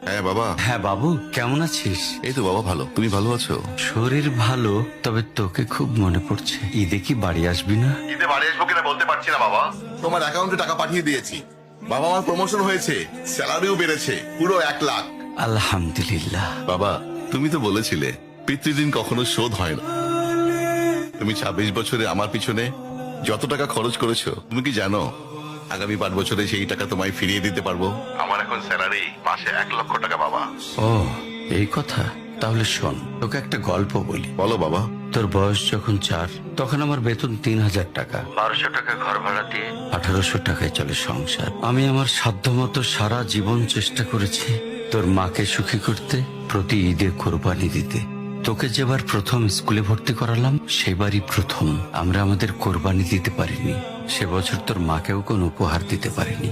হ্যাঁ বাবা। হ্যাঁ বাবু, কেমন আছিস? এই তো বাবা ভালো, তুমি ভালো আছো? শরীর ভালো, তবে তোকে খুব মনে পড়ছে। ঈদে কি বাড়ি আসবি না? ঈদে বাড়ি আসবো কিনা বলতে পারছি না বাবা। তোমার অ্যাকাউন্টে টাকা পাঠিয়ে দিয়েছি। বাবা, আমার প্রমোশন হয়েছে, স্যালারিও বেড়েছে, পুরো 1,00,000। আলহামদুলিল্লাহ। বাবা, তুমি তো বলেছিলে পিতৃদিন কখনো শোধ হয় না। তুমি 26 বছরে আমার পিছনে যত টাকা খরচ করেছো, তুমি কি জানো আগামী 5 বছরে সেই টাকা তোমায় ফিরিয়ে দিতে পারবো? আমার এখন স্যালারি মাসে 1,00,000 টাকা বাবা। ও, এই কথা। তাহলে শোন, তোকে একটা গল্প বলি। বলো বাবা। তোর বয়স যখন 4, তখন আমার বেতন 3,000 টাকা। 1200 টাকা ঘর ভাড়া দিয়ে 1800 টাকায় চলে সংসার। আমি আমার সাধ্যমতো সারা জীবন চেষ্টা করেছি তোর মাকে সুখী করতে, প্রতি ঈদে কোরবানি দিতে। তোকে যেবার প্রথম স্কুলে ভর্তি করালাম, সেবারই প্রথম আমরা আমাদের কোরবানি দিতে পারিনি। সে বছর তোর মাকেও কোনো উপহার দিতে পারিনি।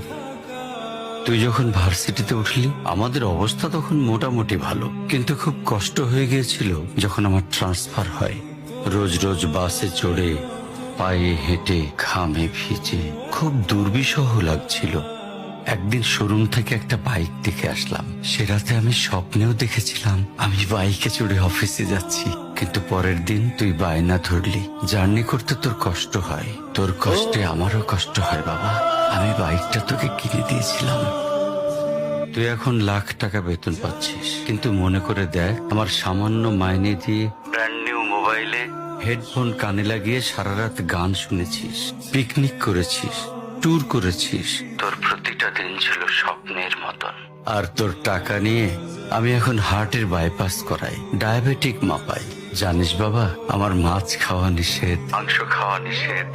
তুই যখন ভার্সিটিতে উঠলি, আমাদের অবস্থা তখন মোটামুটি ভালো, কিন্তু খুব কষ্ট হয়ে গিয়েছিল যখন আমার ট্রান্সফার হয়। রোজ রোজ বাসে চড়ে, পায়ে হেঁটে, ঘামে ভিজে খুব দুর্বিষহ লাগছিল। একদিন শোরুম থেকে একটা বাইক দেখে আসলাম। সে রাতে আমি স্বপ্নেও দেখেছিলাম আমি বাইকে চড়ে অফিসে যাচ্ছি। কিন্তু পরের দিন তুই বায়না ধরলি, জার্নি করতে তোর কষ্ট হয়। তোর কষ্টে আমারও কষ্ট হয় বাবা। আমি বাইকটা তোকে কিনে দিয়েছিলাম। তুই এখন লাখ টাকা বেতন পাচ্ছিস, কিন্তু মনে করে দেখ, আমার সামান্য মাইনে দিয়ে ব্র্যান্ড নিউ মোবাইলে হেডফোন কানে লাগিয়ে সারা রাত গান শুনেছিস, পিকনিক করেছিস, ট্যুর করেছিস। তোর প্রতিটা দিন ছিল স্বপ্নের মতন। আর তোর টাকা নিয়ে আমি এখন হার্টের বাইপাস করাই, ডায়াবেটিক মাপাই। জানিস বাবা, আমার মাছ খাওয়া নিষেধ, মাংস খাওয়া নিষেধ।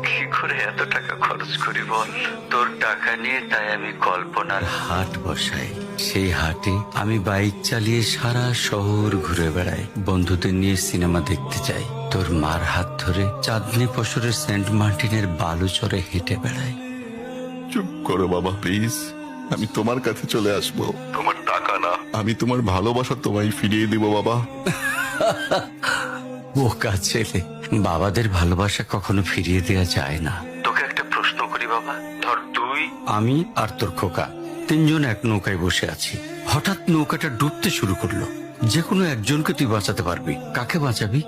কি করে এত টাকা খরচ করি বল? তোর টাকা নিয়ে তাই আমি কল্পনার হাট বসাই। সেই হাটে আমি বাইক চালিয়ে সারা শহর ঘুরে বেড়াই, বন্ধুদের নিয়ে সিনেমা দেখতে যাই, তোর মার হাত ধরে চাঁদনি পশরের সেন্ট মার্টিনের বালুচরে হেঁটে বেড়াই। চুপ করো বাবা প্লিজ, আমি তোমার কাছে চলে আসবো। তোমার টাকা না, আমি তোমার ভালোবাসা তোমায় ফিরিয়ে দিব বাবা। বোকা ছেলে, বাবাদের ভালোবাসা কখনো ফিরিয়ে দেওয়া যায় না। তোকে একটা প্রশ্ন করি বাবা, ধর তুই, আমি আর তোর খোকা তিনজন এক নৌকায় বসে আছি। হঠাৎ নৌকাটা ডুবতে শুরু করলো। যে কোনো একজনকে তুই বাঁচাতে পারবি, কাকে বাঁচাবি?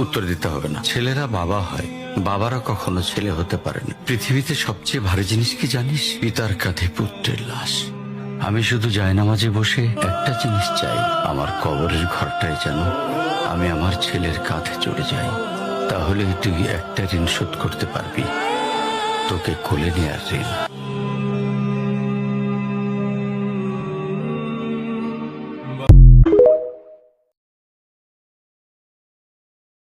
উত্তর দিতে হবে না। ছেলেরা বাবা হয়, বাবারা কখনো ছেলে হতে পারেনি। পৃথিবীতে সবচেয়ে ভারী জিনিস কি জানিস? পিতার কাঁধে পুত্রের লাশ। আমি শুধু জায়নামাজে বসে একটা জিনিস চাই, আমার কবরের ঘরটায় যেন আমি আমার ছেলের কাঁধে চড়ে যাই। তাহলে তুই একটা ঋণ শোধ করতে পারবি, তোকে কোলে নেয়ার ঋণ।